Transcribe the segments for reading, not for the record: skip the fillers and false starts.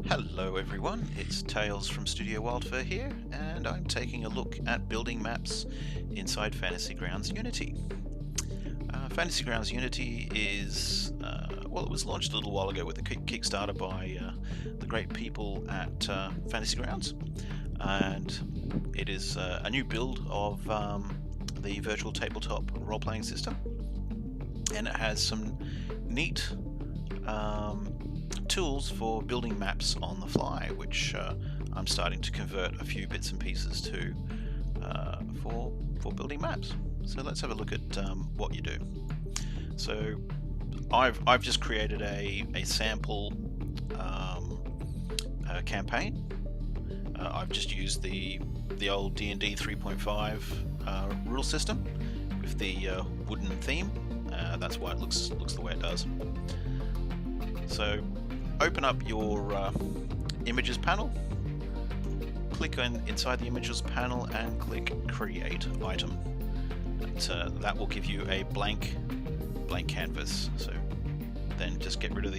Hello everyone, it's Tailz from Studio Ohzv here, and I'm taking a look at building maps inside Fantasy Grounds Unity. Fantasy Grounds Unity is, well, it was launched a little while ago with a Kickstarter by the great people at Fantasy Grounds, and it is a new build of the virtual tabletop role-playing system, and it has some neat tools for building maps on the fly, which I'm starting to convert a few bits and pieces to for building maps. So let's have a look at what you do. So I've just created a sample campaign. I've just used the old D&D 3.5 rule system with the wooden theme. That's why it looks the way it does. So open up your images panel, click on inside the images panel and click create item. And, that will give you a blank canvas. So then just get rid of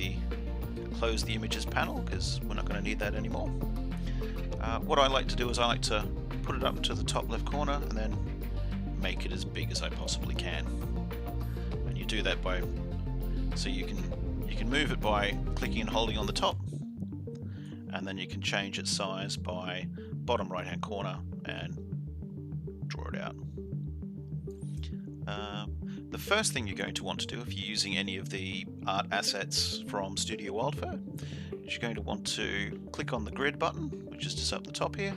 close the images panel, because we're not going to need that anymore. What I like to do is I like to put it up to the top left corner and then make it as big as I possibly can. And you do that by, so you can move it by clicking and holding on the top, and then you can change its size by bottom right hand corner and draw it out. The first thing you're going to want to do if you're using any of the art assets from Studio Ohzv is you're going to want to click on the grid button, which is just up the top here,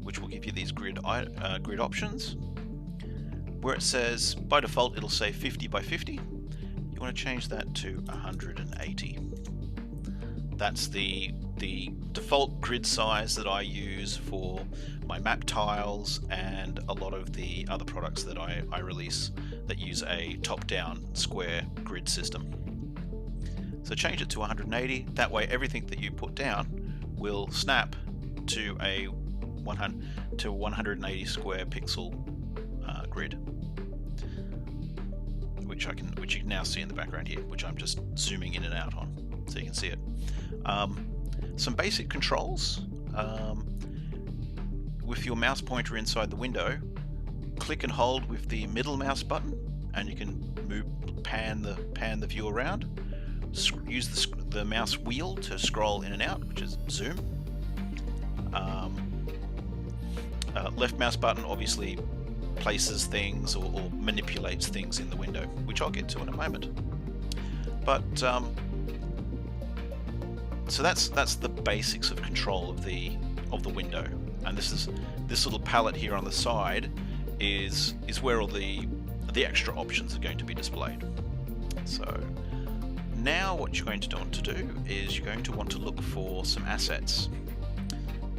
which will give you these grid options. Where it says, by default it'll say 50 by 50, you want to change that to 180. That's the default grid size that I use for my map tiles and a lot of the other products that I release that use a top-down square grid system. So change it to 180, that way everything that you put down will snap to a 180 square pixel grid, which you can now see in the background here, which I'm just zooming in and out on so you can see it. Some basic controls. With your mouse pointer inside the window, click and hold with the middle mouse button, and you can pan the view around. Use the mouse wheel to scroll in and out, which is zoom. Left mouse button obviously places things or manipulates things in the window, which I'll get to in a moment. But so that's the basics of control of the window, and this little palette here on the side is where all the extra options are going to be displayed. So now what you're going to want to do is you're going to want to look for some assets.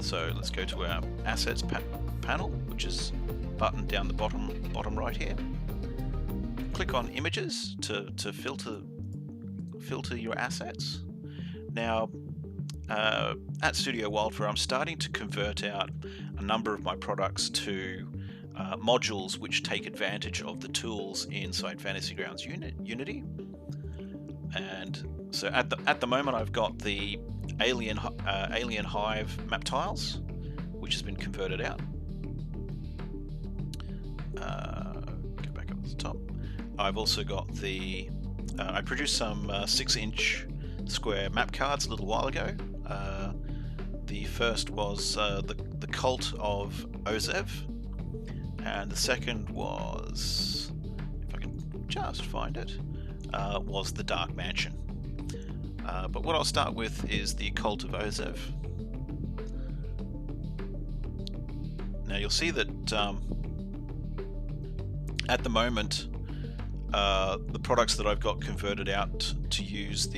So let's go to our assets panel, which is button down the bottom right here. Click on images to filter your assets. Now at Studio Ohzv I'm starting to convert out a number of my products to modules which take advantage of the tools inside Fantasy Grounds Unity. And so at the moment I've got the Alien Hive map tiles, which has been converted out. Go back up to the top. I've also got I produced some 6-inch square map cards a little while ago. The first was the Cult of Ohzv, and the second was, if I can just find it, was the Dark Mansion. But what I'll start with is the Cult of Ohzv. Now you'll see that at the moment the products that I've got converted out to use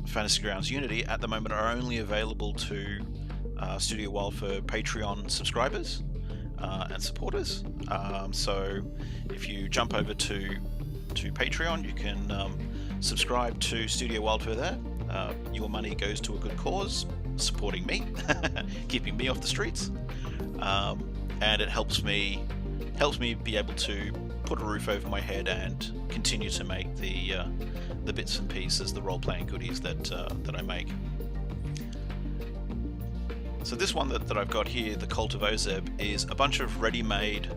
Fantasy Grounds Unity at the moment are only available to Studio Ohzv Patreon subscribers and supporters. So if you jump over to Patreon, you can subscribe to Studio Ohzv there. Your money goes to a good cause, supporting me, keeping me off the streets, and it helps me be able to put a roof over my head and continue to make the bits and pieces, the role-playing goodies that I make. So this one that I've got here, the Cult of Ohzv, is a bunch of ready-made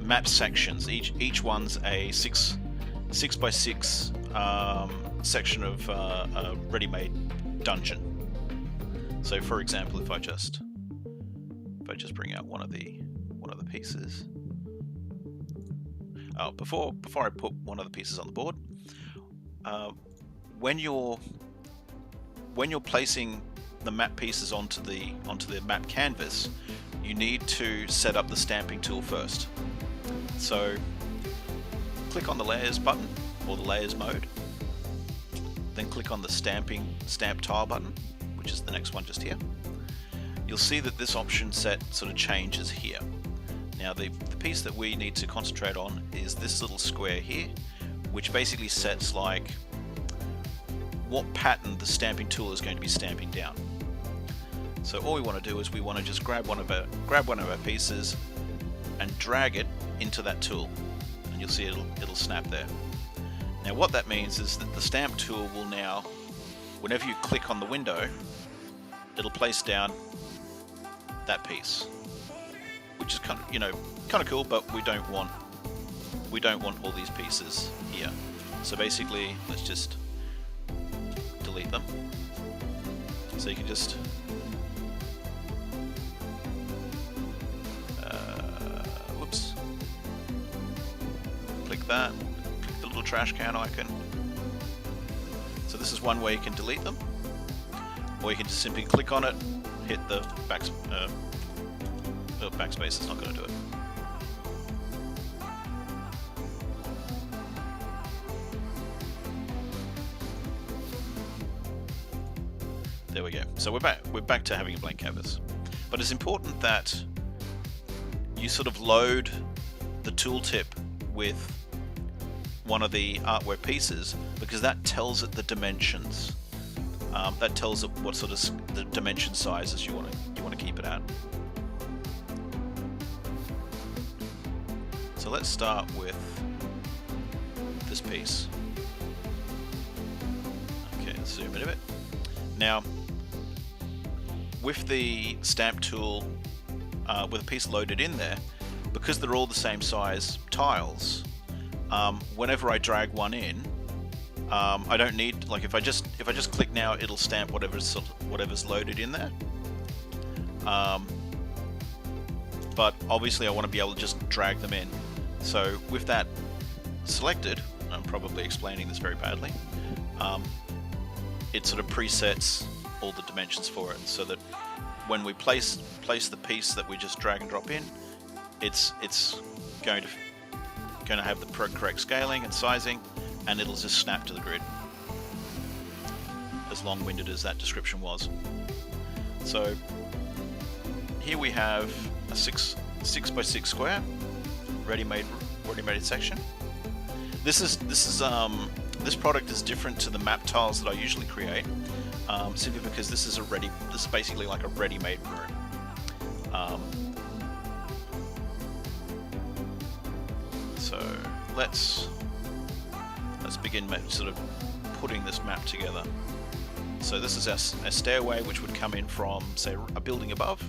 map sections. Each one's a 6x6 section of a ready-made dungeon. So, for example, if I just bring out one of the pieces. Oh, before I put one of the pieces on the board, when you're placing the map pieces onto the map canvas, you need to set up the stamping tool first. So click on the layers button or the layers mode, then click on the stamp tile button, which is the next one just here. You'll see that this option set sort of changes here. Now the piece that we need to concentrate on is this little square here, which basically sets like what pattern the stamping tool is going to be stamping down. So all we want to do is we want to just grab one of our pieces and drag it into that tool, and you'll see it'll snap there. Now what that means is that the stamp tool will now, whenever you click on the window, it'll place down that piece, which is kind of cool, but we don't want all these pieces here. So basically, let's just delete them. So you can just whoops, click that, click the little trash can icon. So this is one way you can delete them, or you can just simply click on it, hit the backspace. It's not going to do it. There we go. So we're back to having a blank canvas. But it's important that you sort of load the tooltip with one of the artwork pieces, because that tells it the dimensions. That tells it what sort of the dimension sizes you want to keep it at. So let's start with this piece. Okay, let's zoom in a bit. Now, with the stamp tool, with a piece loaded in there, because they're all the same size tiles, whenever I drag one in, I don't need, like if I just click now, it'll stamp whatever's loaded in there. But obviously I want to be able to just drag them in. So with that selected, I'm probably explaining this very badly, it sort of presets all the dimensions for it, so that when we place the piece that we just drag and drop in, it's going to have the correct scaling and sizing, and it'll just snap to the grid, as long-winded as that description was. So here we have a 6x6 square ready-made section. This product is different to the map tiles that I usually create, simply because this is basically like a ready-made room. So let's begin sort of putting this map together. So this is a stairway which would come in from, say, a building above.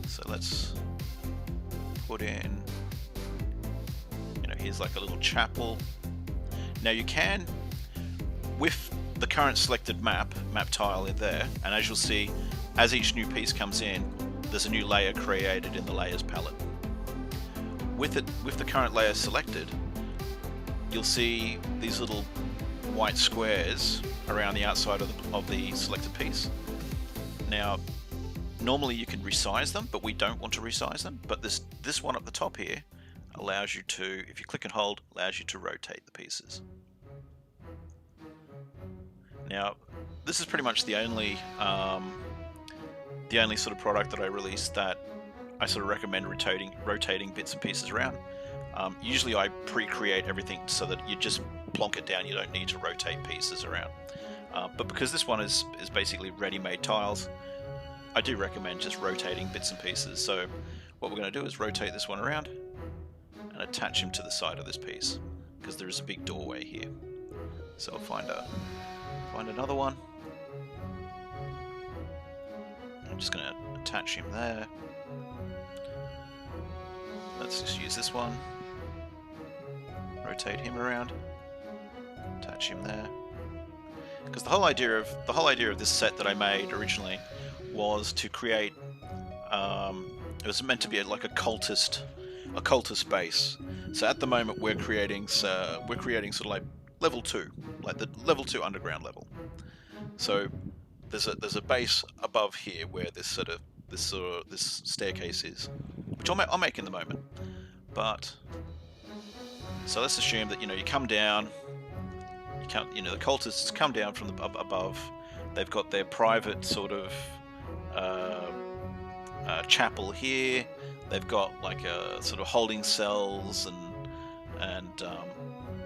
So let's put in, here's like a little chapel. Now you can, with the current selected map tile in there, and as you'll see, as each new piece comes in, there's a new layer created in the layers palette. With the current layer selected, you'll see these little white squares around the outside of the selected piece. Now, normally you can resize them, but we don't want to resize them. But this one at the top here allows you to, if you click and hold, allows you to rotate the pieces. Now, this is pretty much the only sort of product that I release that I sort of recommend rotating bits and pieces around. Usually I pre-create everything so that you just plonk it down, you don't need to rotate pieces around. But because this one is basically ready-made tiles, I do recommend just rotating bits and pieces. So what we're going to do is rotate this one around, and attach him to the side of this piece, because there is a big doorway here. So I'll find another one. I'm just going to attach him there. Let's just use this one. Rotate him around. Attach him there. Because the whole idea of this set that I made originally was to create. It was meant to be like a cultist base. So at the moment we're creating sort of like level 2, like the level 2 underground level. So there's a base above here where this staircase is, which I'll make in the moment. But so let's assume that you come down. The cultists come down from the above. They've got their private sort of chapel here. They've got like a sort of holding cells and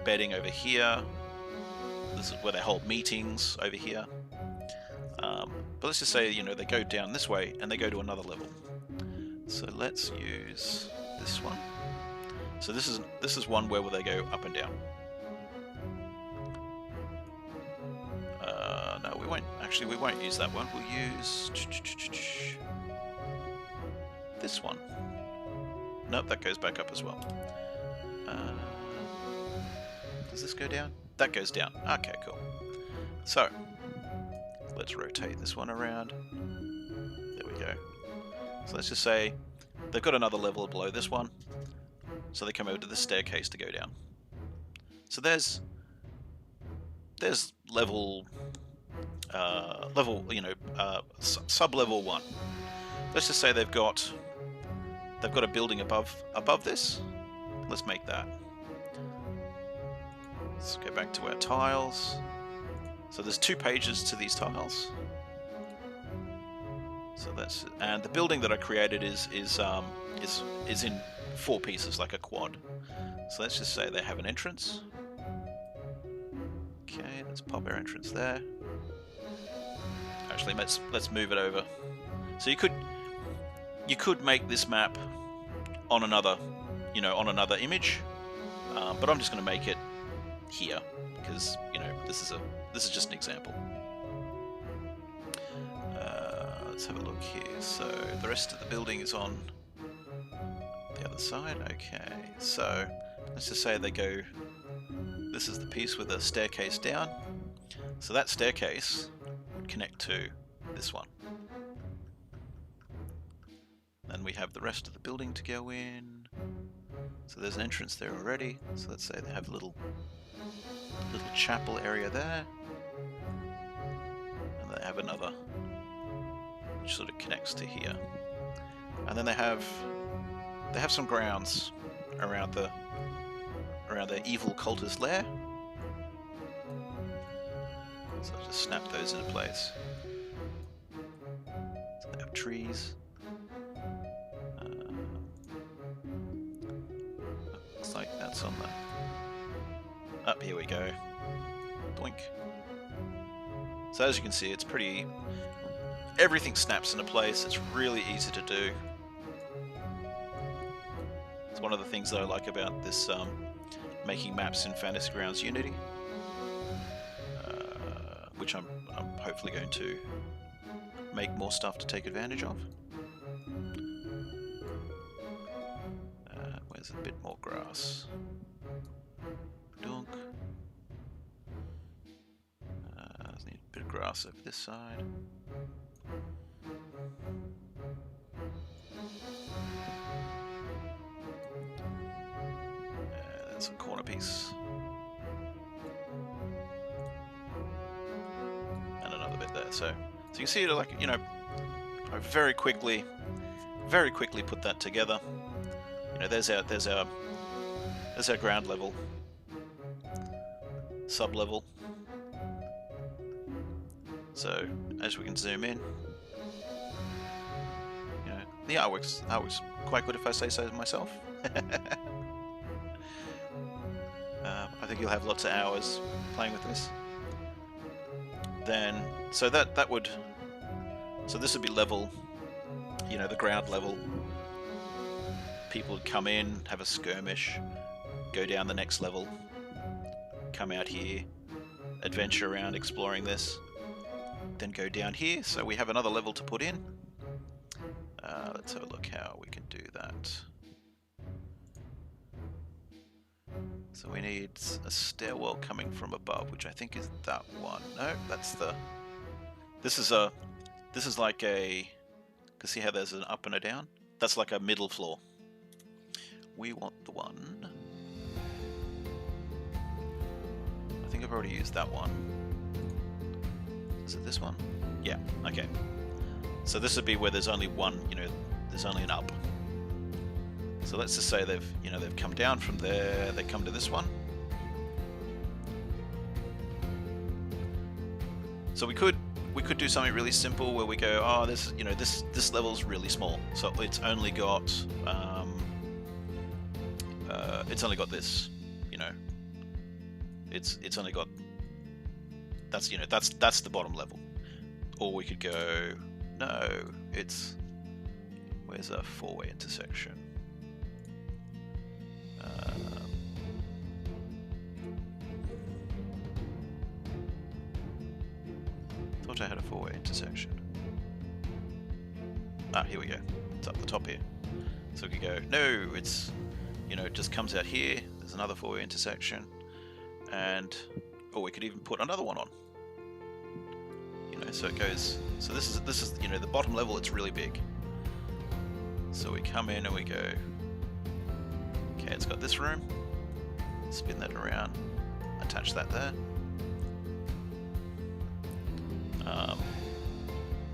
bedding over here. This is where they hold meetings over here. But let's just say they go down this way and they go to another level. So let's use this one. So this is one where they go up and down. No, we won't. Actually, we won't use that one. We'll use this one. Nope, that goes back up as well. Does this go down? That goes down. Okay, cool. So let's rotate this one around. There we go. So let's just say they've got another level below this one. So they come over to the staircase to go down. So there's level sub-level 1. Let's just say they've got a building above this. Let's make that. Let's go back to our tiles. So there's 2 pages to these tiles. So and the building that I created is in 4 pieces, like a quad. So let's just say they have an entrance. Okay, let's pop our entrance there. Actually, let's move it over. So you could make this map on another image, but I'm just going to make it here because this is just an example. Let's have a look here. So the rest of the building is on the other side. Okay, so let's just say they go. This is the piece with a staircase down. So that staircase would connect to this one. Then we have the rest of the building to go in. So there's an entrance there already. So let's say they have a little chapel area there. And they have another which sort of connects to here. And then they have some grounds around the evil cultist lair. So I'll just snap those into place. So they have trees. Looks like that's on the... Up here we go. Doink. So as you can see, it's pretty... Everything snaps into place. It's really easy to do. It's one of the things that I like about this making maps in Fantasy Grounds Unity, which I'm hopefully going to make more stuff to take advantage of. Where's a bit more grass? Dunk. There's a bit of grass over this side. There's a corner piece. And another bit there. So you can see it, like, I very quickly put that together. There's our ground level, sub level. So as we can zoom in, the artwork's quite good, if I say so myself. I think you'll have lots of hours playing with this. Then, so this would be level, the ground level people would come in, have a skirmish, go down the next level, come out here, adventure around exploring this, then go down here, so we have another level to put in. Let's have a look how we can do that. So we need a stairwell coming from above, which I think is that one. No, that's the... This is like a... Can see how there's an up and a down? That's like a middle floor. We want the one... I think I've already used that one. Is it this one? Yeah, okay. So this would be where there's only one, there's only an up. So let's just say they've come down from there, they come to this one. So we could do something really simple where we go, oh, this level's really small, so it's only got this, it's only got that's the bottom level. Or we could go, no, where's a four-way intersection? Thought I had a four-way intersection. Ah, here we go. It's up the top here. So we could go, no, it just comes out here. There's another four-way intersection, or we could even put another one on. So it goes. So this is the bottom level. It's really big. So we come in and we go. Okay, it's got this room. Spin that around. Attach that there.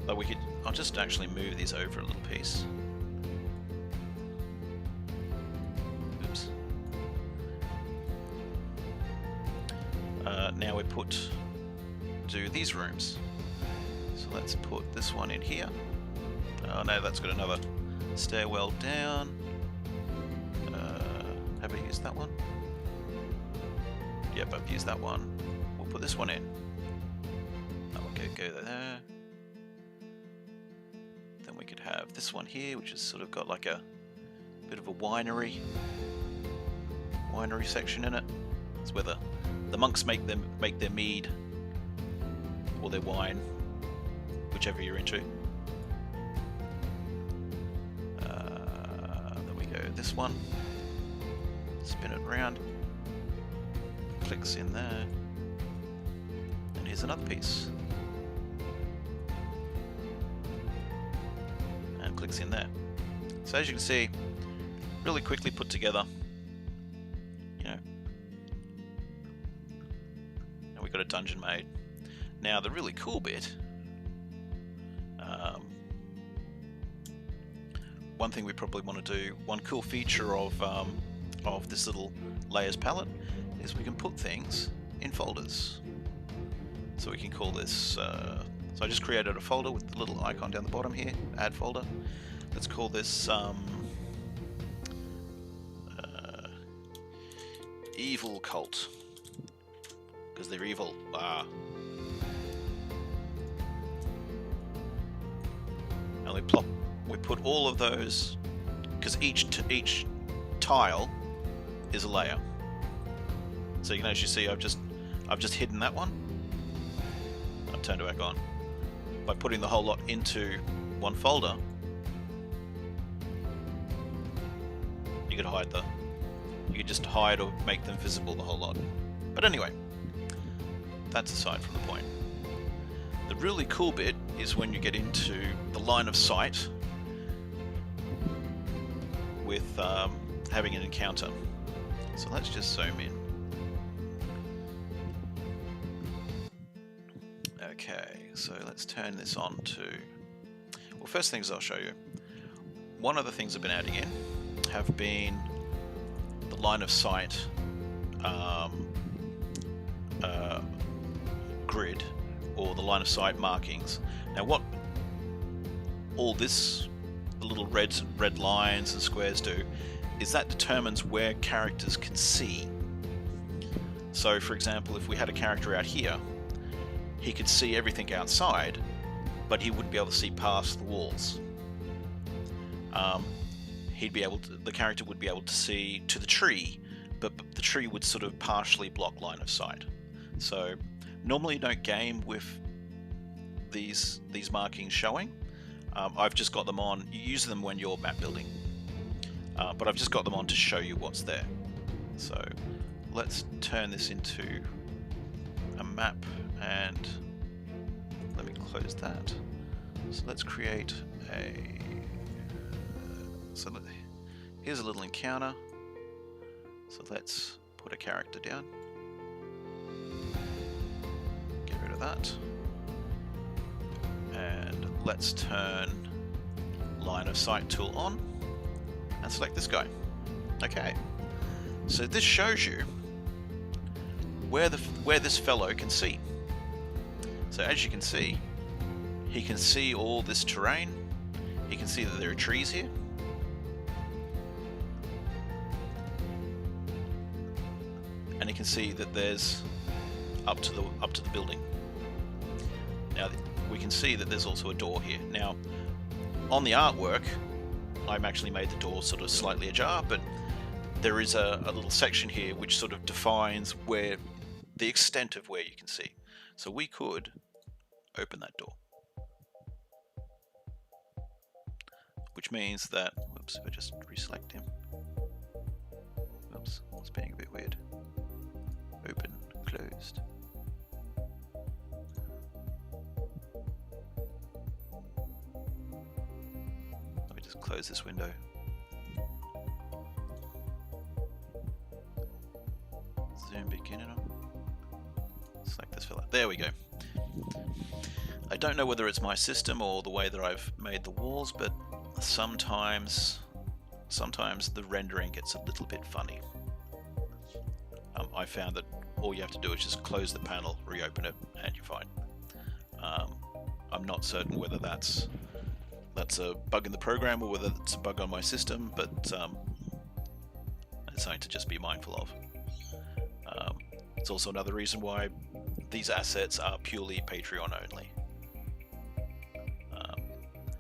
But we could. I'll just actually move these over a little piece. Oops. Now we do these rooms. So let's put this one in here. Oh no, that's got another stairwell down. Have I used that one? Yep, I've used that one. We'll put this one in. That one go there. Then we could have this one here, which has sort of got like a bit of a winery section in it. It's where the monks make their mead or their wine, whichever you're into. Then we go this one, spin it around, clicks in there, and here's another piece, and clicks in there. So as you can see, really quickly put together, and we got a dungeon made. Now the really cool bit, one thing we probably want to do, one cool feature of this little layers palette, is we can put things in folders. So we can call this, so I just created a folder with the little icon down the bottom here, add folder. Let's call this evil cult, because they're evil. And we put all of those, because each tile is a layer. So you can actually see I've just hidden that one. I've turned it back on. By putting the whole lot into one folder, you could just hide or make them visible, the whole lot. But anyway, that's aside from the point. The really cool bit is when you get into the line of sight with having an encounter. So let's just zoom in. Okay, so let's turn this on to... Well, first things I'll show you. One of the things I've been adding in have been the line of sight grid, or the line of sight markings. Now what all this, the little red lines and squares do, is that determines where characters can see. So for example, if we had a character out here, he could see everything outside, but he wouldn't be able to see past the walls. the character would be able to see to the tree, but the tree would sort of partially block line of sight. So normally you don't game with these markings showing. I've just got them on. You use them when you're map building, but I've just got them on to show you what's there. So let's turn this into a map, and let me close that. So let's create a. Here's a little encounter. So let's put a character down. Get rid of that. And let's turn line of sight tool on and select this guy. Okay. So this shows you where this fellow can see. So as you can see, he can see all this terrain. He can see that there are trees here. And you can see that there's up to the building. Now we can see that there's also a door here. Now on the artwork, I've actually made the door sort of slightly ajar, but there is a little section here which sort of defines where the extent of where you can see. So we could open that door, which means that, whoops, if I just reselect him, whoops, it's being a bit weird. Open, closed. Let me just close this window. Zoom begin and select this fella. There we go. I don't know whether it's my system or the way that I've made the walls, but sometimes the rendering gets a little bit funny. I found that all you have to do is just close the panel, reopen it, and you're fine. I'm not certain whether that's a bug in the program or whether it's a bug on my system, but it's something to just be mindful of. It's also another reason why these assets are purely Patreon only.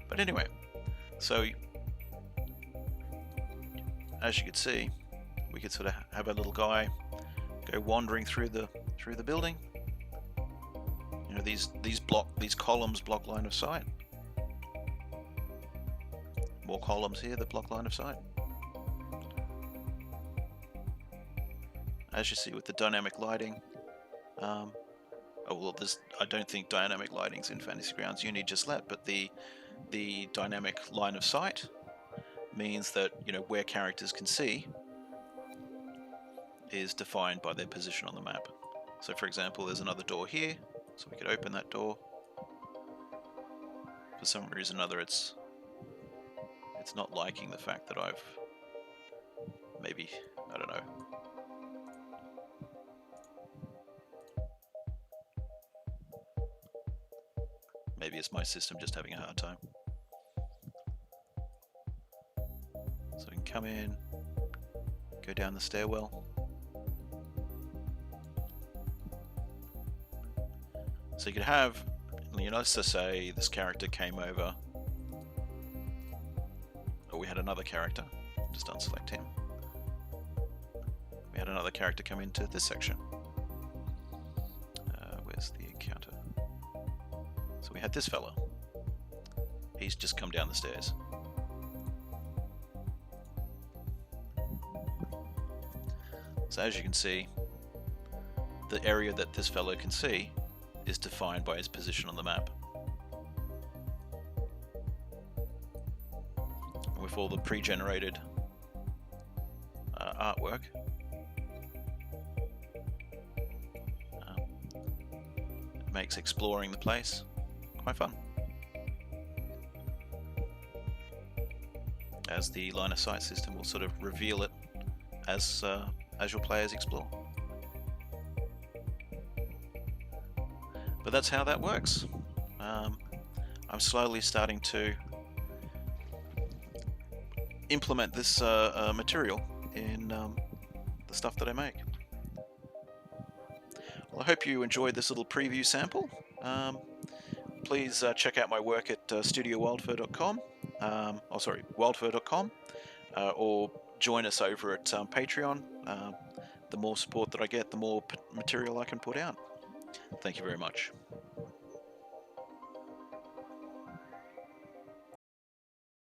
But anyway, so as you can see, we could sort of have a little guy go wandering through the building. You know, these columns block line of sight. More columns here that block line of sight. As you see with the dynamic lighting, I don't think dynamic lighting's in Fantasy Grounds Uni just yet, but the dynamic line of sight means that, you know, where characters can see is defined by their position on the map. So for example, there's another door here, so we could open that door. For some reason or other, it's not liking the fact that I've maybe, I don't know. Maybe it's my system just having a hard time. So we can come in, go down the stairwell. So you could have, you know, let's just say this character came over, or we had another character, just unselect him. We had another character come into this section. Where's the encounter? So we had this fella. He's just come down the stairs. So as you can see, the area that this fellow can see is defined by his position on the map. And with all the pre-generated artwork, it makes exploring the place quite fun, as the line of sight system will sort of reveal it as your players explore. But that's how that works. I'm slowly starting to implement this material in the stuff that I make. Well, I hope you enjoyed this little preview sample. Please check out my work at studiowildfur.com. Wildfur.com. or join us over at Patreon. The more support that I get, the more material I can put out. Thank you very much.